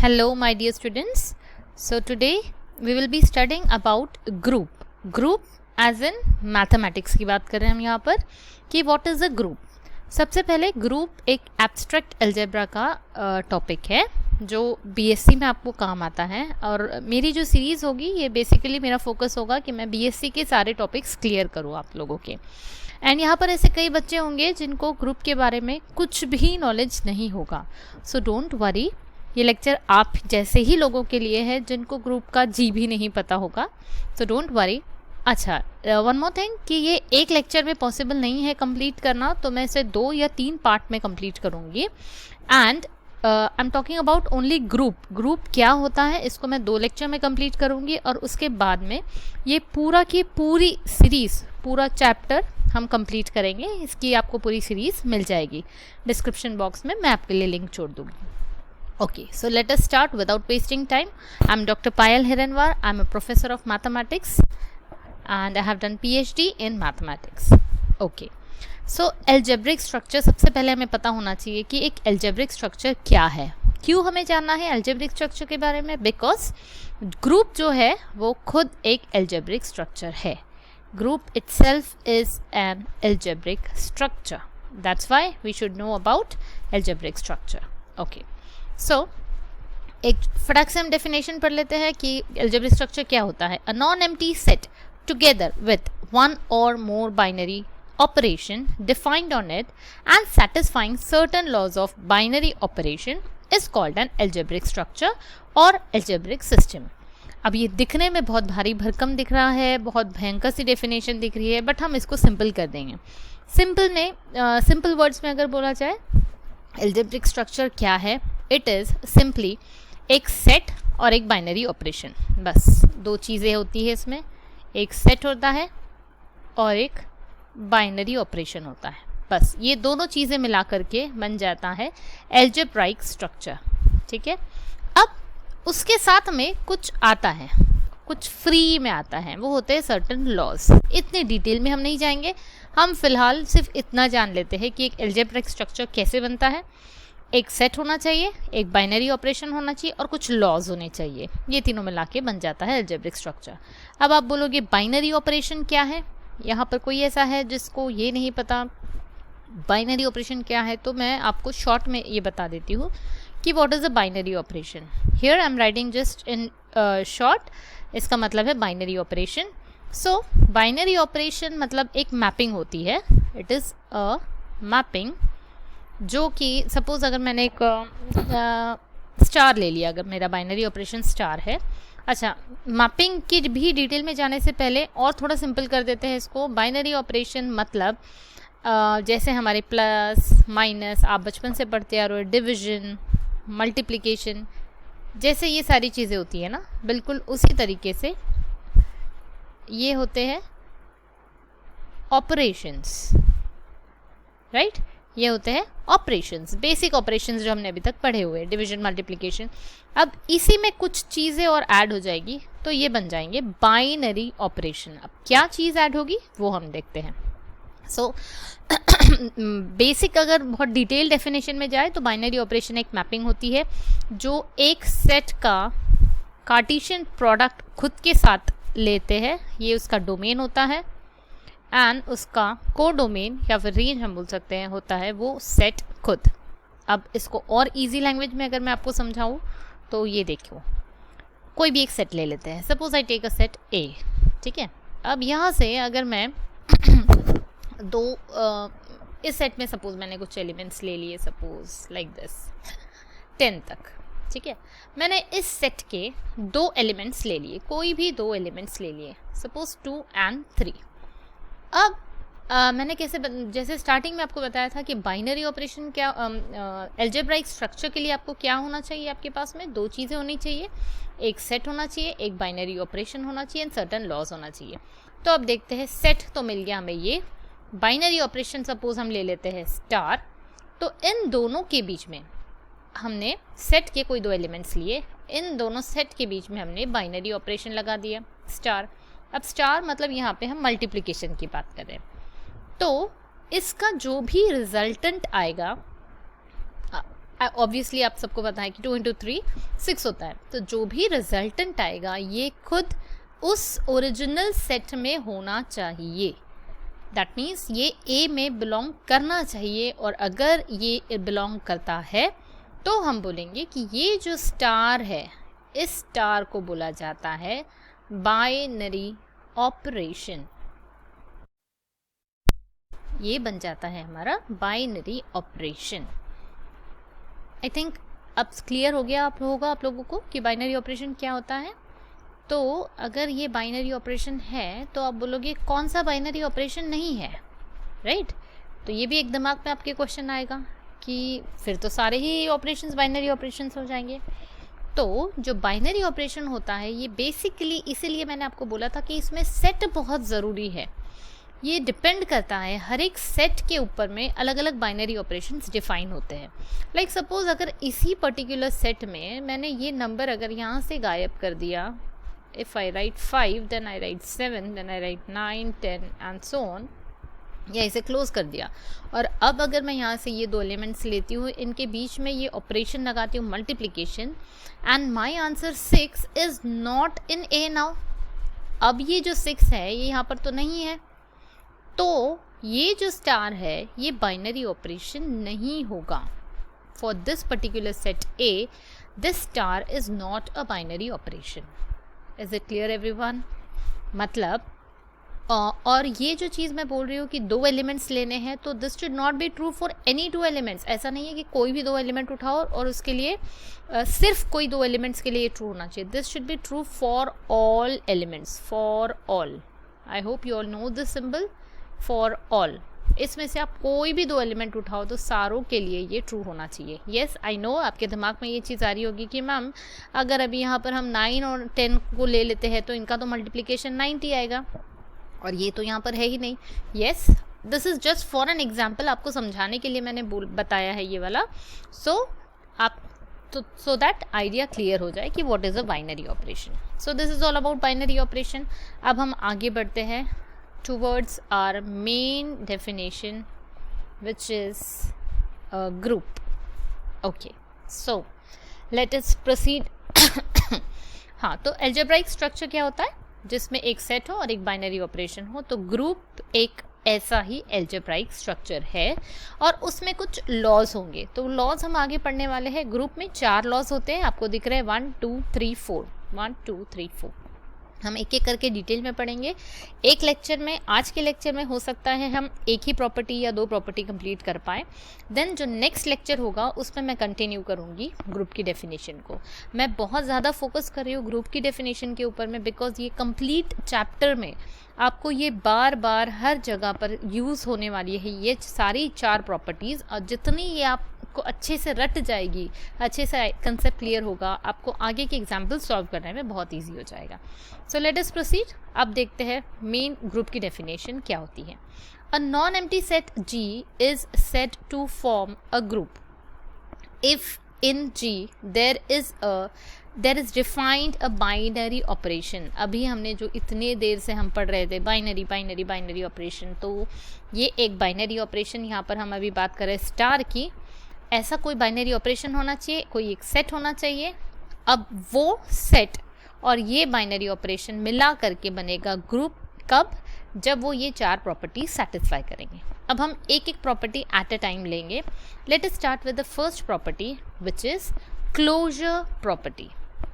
Hello my dear students. So today we will be studying about group. Group as in mathematics की बात कर रहे हैं हम यहाँ पर कि what is a group. सबसे पहले ग्रुप एक एब्स्ट्रैक्ट अलजेब्रा का टॉपिक है जो बीएससी में आपको काम आता है और मेरी जो सीरीज़ होगी ये बेसिकली मेरा फोकस होगा कि मैं बीएससी के सारे टॉपिक्स क्लियर करूँ आप लोगों के. एंड यहाँ पर ऐसे कई बच्चे होंगे जिनको ग्रुप के बारे में कुछ भी नॉलेज नहीं होगा. सो डोंट वरी, ये लेक्चर आप जैसे ही लोगों के लिए है जिनको ग्रुप का जी भी नहीं पता होगा. So don't worry. अच्छा, वन मोर थिंग कि ये एक लेक्चर में पॉसिबल नहीं है कंप्लीट करना, तो मैं इसे 2 या 3 पार्ट में कंप्लीट करूँगी. And I am talking about only group. Group क्या होता है इसको मैं 2 लेक्चर में कंप्लीट करूँगी और उसके बाद में ये पूरा की पूरी सीरीज़, पूरा चैप्टर हम कंप्लीट करेंगे. इसकी आपको पूरी सीरीज़ मिल जाएगी. डिस्क्रिप्शन बॉक्स में मैं आपके लिए लिंक छोड़ दूँगी. Okay, so let us start without wasting time. I'm Dr. Payal Hiranwar. I'm a professor of mathematics and I have done PhD in mathematics. Okay, so algebraic structure सबसे पहले हमें पता होना चाहिए कि एक algebraic structure क्या है. क्यों हमें जानना है algebraic structure के बारे में? Because group जो है वो खुद एक algebraic structure है. Group itself is an algebraic structure. That's why we should know about algebraic structure. Okay. सो एक फटाक से हम डेफिनेशन पढ़ लेते हैं कि अलजेब्रिक स्ट्रक्चर क्या होता है. A non empty set together with one और more binary operation defined on it and satisfying certain laws of binary operation is called an algebraic structure और अलजेब्रिक सिस्टम. अब ये दिखने में बहुत भारी भरकम दिख रहा है, बहुत भयंकर सी डेफिनेशन दिख रही है, बट हम इसको सिंपल कर देंगे. सिंपल वर्ड्स में अगर बोला जाए अलजेब्रिक स्ट्रक्चर क्या है, इट इज़ सिंपली एक सेट और एक बाइनरी ऑपरेशन. बस 2 चीज़ें होती है इसमें. एक सेट होता है और एक बाइनरी ऑपरेशन होता है. बस ये दोनों चीज़ें मिला करके बन जाता है अलजेब्राइक स्ट्रक्चर. ठीक है. अब उसके साथ में कुछ आता है, कुछ फ्री में आता है, वो होते हैं सर्टेन लॉज. इतने डिटेल में हम नहीं जाएंगे. हम फिलहाल सिर्फ इतना जान लेते हैं कि एक अलजेब्रिक स्ट्रक्चर कैसे बनता है. एक सेट होना चाहिए, एक बाइनरी ऑपरेशन होना चाहिए और कुछ लॉज होने चाहिए. ये तीनों मिला के बन जाता है अलजेब्रिक स्ट्रक्चर. अब आप बोलोगे बाइनरी ऑपरेशन क्या है. यहाँ पर कोई ऐसा है जिसको ये नहीं पता बाइनरी ऑपरेशन क्या है, तो मैं आपको शॉर्ट में ये बता देती हूँ कि what is a binary operation. Here I am writing just in short. इसका मतलब है बाइनरी ऑपरेशन. सो बाइनरी ऑपरेशन मतलब एक मैपिंग होती है. इट इज़ अ मैपिंग जो कि सपोज़ अगर मैंने एक स्टार ले लिया, अगर मेरा बाइनरी ऑपरेशन स्टार है. अच्छा, मैपिंग की भी डिटेल में जाने से पहले और थोड़ा सिंपल कर देते हैं इसको. बाइनरी ऑपरेशन मतलब जैसे हमारे प्लस माइनस आप बचपन से पढ़ते आ रहे हो, डिविज़न, मल्टीप्लिकेशन, जैसे ये सारी चीज़ें होती है ना, बिल्कुल उसी तरीके से ये होते हैं ऑपरेशंस. राइट, ये होते हैं ऑपरेशंस, बेसिक ऑपरेशंस जो हमने अभी तक पढ़े हुए, डिवीजन, मल्टीप्लिकेशन. अब इसी में कुछ चीज़ें और ऐड हो जाएगी तो ये बन जाएंगे बाइनरी ऑपरेशन. अब क्या चीज़ ऐड होगी वो हम देखते हैं. सो बेसिक अगर बहुत डिटेल डेफिनेशन में जाए तो बाइनरी ऑपरेशन एक मैपिंग होती है जो एक सेट का कार्टेशियन प्रोडक्ट खुद के साथ लेते हैं. ये उसका डोमेन होता है एंड उसका कोडोमेन या फिर रेंज हम बोल सकते हैं होता है वो सेट खुद. अब इसको और इजी लैंग्वेज में अगर मैं आपको समझाऊँ तो ये देखो, कोई भी एक सेट ले लेते हैं. Suppose I take a set A. ठीक है. अब यहाँ से अगर मैं इस सेट में सपोज मैंने कुछ एलिमेंट्स ले लिए, सपोज लाइक दिस 10 तक. ठीक है. मैंने इस सेट के 2 एलिमेंट्स ले लिए, कोई भी 2 एलिमेंट्स ले लिए, सपोज 2 and 3. अब मैंने जैसे स्टार्टिंग में आपको बताया था कि बाइनरी ऑपरेशन क्या, अलजेब्राइक स्ट्रक्चर के लिए आपको क्या होना चाहिए, आपके पास में 2 चीज़ें होनी चाहिए. एक सेट होना चाहिए, एक बाइनरी ऑपरेशन होना चाहिए एंड सर्टेन लॉज होना चाहिए. तो अब देखते हैं, सेट तो मिल गया हमें. ये बाइनरी ऑपरेशन सपोज हम ले लेते हैं स्टार. तो इन दोनों के बीच में हमने सेट के कोई 2 एलिमेंट्स लिए, इन दोनों सेट के बीच में हमने बाइनरी ऑपरेशन लगा दिया स्टार. अब स्टार मतलब यहाँ पे हम मल्टीप्लिकेशन की बात कर रहे हैं. तो इसका जो भी रिजल्टेंट आएगा ऑब्वियसली आप सबको पता है कि 2 × 3 6 होता है, तो जो भी रिजल्टेंट आएगा ये खुद उस ओरिजिनल सेट में होना चाहिए। दैट मीन्स ये ए में बिलोंग करना चाहिए, और अगर ये बिलोंग करता है तो हम बोलेंगे कि ये जो स्टार है, इस स्टार को बोला जाता है बाइनरी ऑपरेशन। ये बन जाता है हमारा बाइनरी ऑपरेशन। आई थिंक अब क्लियर हो गया आप लोगों को कि बाइनरी ऑपरेशन क्या होता है। तो अगर ये बाइनरी ऑपरेशन है तो आप बोलोगे कौन सा बाइनरी ऑपरेशन नहीं है, राइट? तो ये भी एक दिमाग में आपके क्वेश्चन आएगा कि फिर तो सारे ही ऑपरेशंस बाइनरी ऑपरेशंस हो जाएंगे। तो जो बाइनरी ऑपरेशन होता है ये बेसिकली, इसीलिए मैंने आपको बोला था कि इसमें सेट बहुत ज़रूरी है। ये डिपेंड करता है हर एक सेट के ऊपर में अलग अलग बाइनरी ऑपरेशंस डिफाइन होते हैं। लाइक सपोज अगर इसी पर्टिकुलर सेट में मैंने ये नंबर अगर यहाँ से गायब कर दिया, if I write 5 then I write 7 then I write 9 10 and so on, या इसे क्लोज कर दिया, और अब अगर मैं यहाँ से ये दो एलिमेंट्स लेती हूँ, इनके बीच में ये ऑपरेशन लगाती हूँ multiplication, and my answer 6 is not in A now. अब ये जो 6 है ये यहाँ पर तो नहीं है, तो ये जो स्टार है ये बाइनरी ऑपरेशन नहीं होगा। For this particular set A, this star is not a binary operation. Is it clear everyone? मतलब और ये जो चीज़ मैं बोल रही हूँ कि दो एलिमेंट्स लेने हैं, तो this should not be true for any two elements. ऐसा नहीं है कि कोई भी दो एलिमेंट उठाओ और उसके लिए सिर्फ कोई दो एलिमेंट्स के लिए ट्रू होना चाहिए। This should be true for all elements, for all. I hope you all no this symbol, for all. इसमें से आप कोई भी दो एलिमेंट उठाओ तो सारों के लिए ये ट्रू होना चाहिए। येस आई नो आपके दिमाग में ये चीज़ आ रही होगी कि मैम अगर अभी यहाँ पर हम 9 और 10 को ले लेते हैं तो इनका तो मल्टीप्लिकेशन 90 आएगा, और ये तो यहाँ पर है ही नहीं। Yes, this is just for an example, आपको समझाने के लिए मैंने बताया है ये वाला। सो दैट आइडिया क्लियर हो जाए कि what is a binary operation. So this is all about binary operation. अब हम आगे बढ़ते हैं towards our main definition, which is a group. Okay, so let us proceed. हाँ, तो algebraic structure क्या होता है? जिसमें एक सेट हो और एक बाइनरी ऑपरेशन हो, तो ग्रुप एक ऐसा ही algebraic structure है, और उसमें कुछ लॉज होंगे। तो लॉज हम आगे पढ़ने वाले हैं। ग्रुप में 4 लॉज होते हैं, आपको दिख रहे हैं 1 2 3 4, 1 2 3 4। हम एक एक करके डिटेल में पढ़ेंगे एक लेक्चर में। आज के लेक्चर में हो सकता है हम एक ही प्रॉपर्टी या 2 प्रॉपर्टी कंप्लीट कर पाएँ। देन जो नेक्स्ट लेक्चर होगा उसमें मैं कंटिन्यू करूँगी ग्रुप की डेफिनेशन को। मैं बहुत ज़्यादा फोकस कर रही हूँ ग्रुप की डेफिनेशन के ऊपर में, बिकॉज ये कंप्लीट चैप्टर में आपको ये बार बार हर जगह पर यूज़ होने वाली है ये सारी 4 प्रॉपर्टीज़। और जितनी ये आपको अच्छे से रट जाएगी, अच्छे से कंसेप्ट क्लियर होगा, आपको आगे के एग्जाम्पल सॉल्व करने में बहुत ईजी हो जाएगा। So let us proceed. अब देखते हैं मेन ग्रुप की डेफिनेशन क्या होती है। A non empty set G is said to form a group if in G there is defined a binary operation। अभी हमने जो इतने देर से हम पढ़ रहे थे बाइनरी ऑपरेशन, तो ये एक बाइनरी ऑपरेशन यहाँ पर हम अभी बात कर रहे हैं स्टार की। ऐसा कोई बाइनरी ऑपरेशन होना चाहिए, कोई एक सेट होना चाहिए। अब वो सेट और ये बाइनरी ऑपरेशन मिला करके बनेगा ग्रुप। कब? जब वो ये 4 प्रॉपर्टी सेटिस्फाई करेंगे। अब हम एक एक प्रॉपर्टी एट अ टाइम लेंगे। Let us start with the first property which is closure property.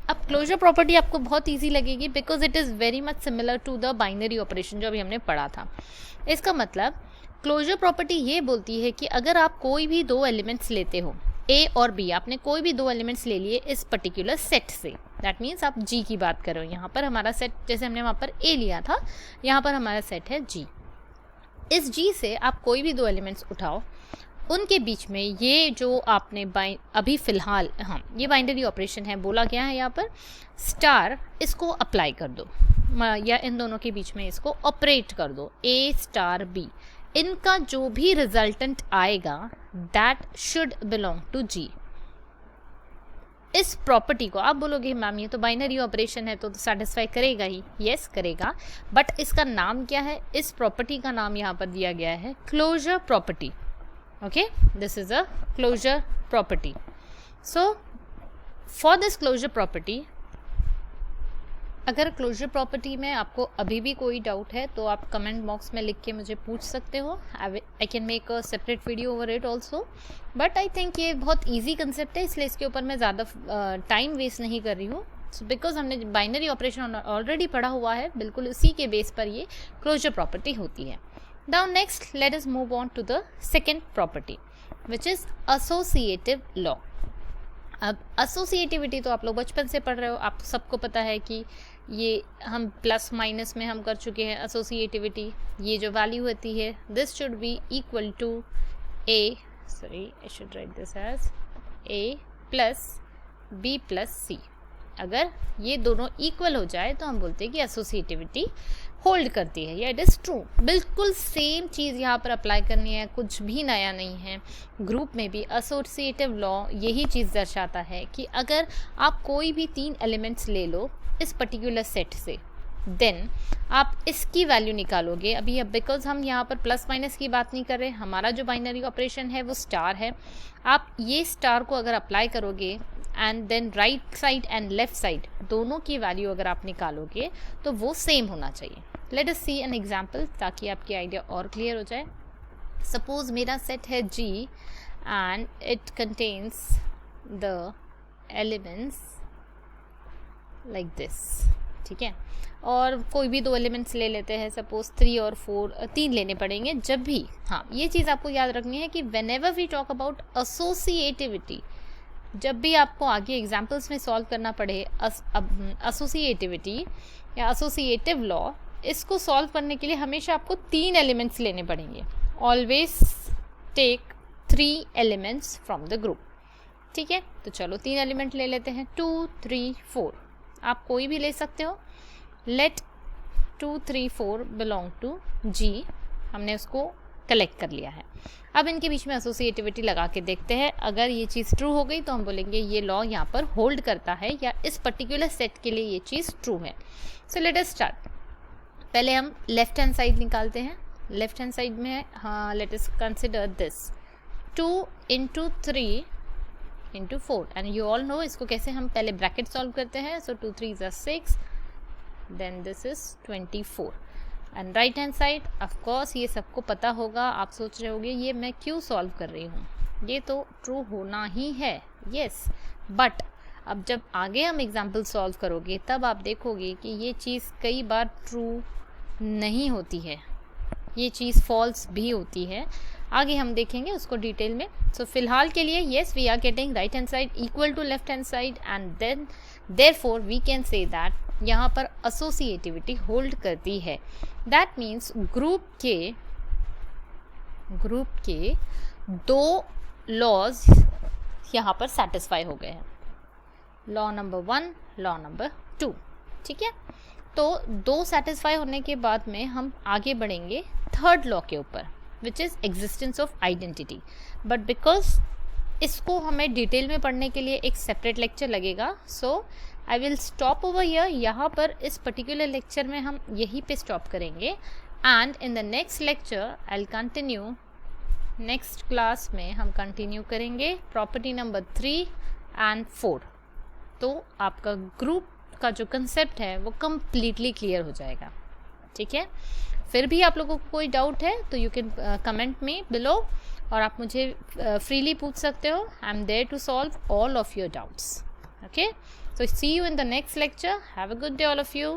अब क्लोजर प्रॉपर्टी आपको बहुत ईजी लगेगी because it is very much similar to the binary operation जो अभी हमने पढ़ा था। इसका मतलब क्लोजर प्रॉपर्टी ये बोलती है कि अगर आप कोई भी 2 एलिमेंट्स लेते हो, ए और बी, आपने कोई भी 2 एलिमेंट्स ले लिए इस पर्टिकुलर सेट से, दैट मीन्स आप जी की बात कर रहे हो। यहाँ पर हमारा सेट, जैसे हमने वहाँ पर ए लिया था, यहाँ पर हमारा सेट है जी। इस जी से आप कोई भी 2 एलिमेंट्स उठाओ, उनके बीच में ये जो आपने अभी फ़िलहाल ये बाइनरी ऑपरेशन है, बोला गया है यहाँ पर स्टार, इसको अप्लाई कर दो या इन दोनों के बीच में इसको ऑपरेट कर दो, ए स्टार बी। इनका जो भी रिजल्टेंट आएगा दैट शुड बिलोंग टू जी। इस प्रॉपर्टी को आप बोलोगे मैम ये तो बाइनरी ऑपरेशन है तो सेटिस्फाई करेगा ही। यस करेगा, बट इसका नाम क्या है? इस प्रॉपर्टी का नाम यहाँ पर दिया गया है closure property. Okay, this is a closure property. So for this closure property, अगर क्लोजर प्रॉपर्टी में आपको अभी भी कोई डाउट है तो आप कमेंट बॉक्स में लिख के मुझे पूछ सकते हो. I can make a separate video over it also. But I think ये बहुत ईजी कंसेप्ट है, इसलिए इसके ऊपर मैं ज़्यादा टाइम वेस्ट नहीं कर रही हूँ. बिकॉज हमने बाइनरी ऑपरेशन ऑलरेडी पढ़ा हुआ है, बिल्कुल उसी के बेस पर ये क्लोजर प्रॉपर्टी होती है. Now next let us move on to the second property which is associative law. अब एसोसिएटिविटी तो आप लोग बचपन से पढ़ रहे हो, आप सबको पता है कि ये हम प्लस माइनस में हम कर चुके हैं एसोसिएटिविटी. ये जो वैल्यू होती है this should be equal to A, sorry I should write this as A plus B plus C. अगर ये दोनों इक्वल हो जाए तो हम बोलते हैं कि एसोसिएटिविटी होल्ड करती है, या इट इज़ ट्रू. बिल्कुल सेम चीज़ यहाँ पर अप्लाई करनी है, कुछ भी नया नहीं है. ग्रुप में भी एसोसिएटिव लॉ यही चीज़ दर्शाता है कि अगर आप कोई भी 3 एलिमेंट्स ले लो इस पर्टिकुलर सेट से, देन आप इसकी वैल्यू निकालोगे. अभी अब बिकॉज हम यहाँ पर प्लस माइनस की बात नहीं कर रहे, हमारा जो बाइनरी ऑपरेशन है वो स्टार है. आप ये स्टार को अगर अप्लाई करोगे and then right side and left side दोनों की वैल्यू अगर आप निकालोगे तो वो सेम होना चाहिए. Let us see an example ताकि आपकी आइडिया और क्लियर हो जाए. सपोज मेरा सेट है G and it contains the elements like this, ठीक है. और कोई भी 2 एलिमेंट्स ले लेते हैं, सपोज 3 और 4, 3 लेने पड़ेंगे जब भी. हाँ, ये चीज़ आपको याद रखनी है कि whenever we talk about associativity, जब भी आपको आगे एग्जाम्पल्स में सॉल्व करना पड़े एसोसिएटिविटी या एसोसिएटिव लॉ, इसको सॉल्व करने के लिए हमेशा आपको 3 एलिमेंट्स लेने पड़ेंगे. Always take 3 elements from the group, ठीक है. तो चलो 3 एलिमेंट ले लेते हैं, 2 3 4. आप कोई भी ले सकते हो. Let 2 3 4 belong to G. हमने उसको कलेक्ट कर लिया है. अब इनके बीच में एसोसिएटिविटी लगा के देखते हैं. अगर ये चीज़ ट्रू हो गई तो हम बोलेंगे ये लॉ यहाँ पर होल्ड करता है, या इस पर्टिकुलर सेट के लिए ये चीज़ ट्रू है. So let us start. पहले हम लेफ्ट हैंड साइड निकालते हैं. लेफ्ट हैंड साइड में हाँ, let us consider this 2 into 3 into 4 and you all know इसको कैसे हम पहले ब्रैकेट सॉल्व करते हैं. So 2 3 is 6, then this is 24. And right hand side of course ये सबको पता होगा. आप सोच रहे होंगे ये मैं क्यों सॉल्व कर रही हूँ, ये तो ट्रू होना ही है. येस, बट अब जब आगे हम एग्जाम्पल सॉल्व करोगे तब आप देखोगे कि ये चीज़ कई बार ट्रू नहीं होती है, ये चीज़ फॉल्स भी होती है. आगे हम देखेंगे उसको डिटेल में. सो फिलहाल के लिए yes, we are getting right hand side equal to left hand side and then therefore we can say that यहाँ पर एसोसिएटिविटी होल्ड करती है. दैट मीन्स ग्रुप के 2 लॉज यहाँ पर सेटिस्फाई हो गए हैं. लॉ नंबर 1, लॉ नंबर 2, ठीक है. तो 2 सेटिस्फाई होने के बाद में हम आगे बढ़ेंगे थर्ड लॉ के ऊपर which is existence of identity. But because इसको हमें डिटेल में पढ़ने के लिए एक सेपरेट लेक्चर लगेगा, so I will stop over here. यहाँ पर इस पर्टिकुलर लेक्चर में हम यहीं पे स्टॉप करेंगे and in the next lecture I will continue. Next class में हम कंटिन्यू करेंगे प्रॉपर्टी नंबर 3 एंड 4. तो आपका ग्रुप का जो कंसेप्ट है वो कम्प्लीटली क्लियर हो जाएगा, ठीक है. फिर भी आप लोगों को कोई डाउट है तो you can comment me below, और आप मुझे फ्रीली पूछ सकते हो. I am there to solve all of your doubts. Okay, so see you in the next lecture. Have a good day all of you.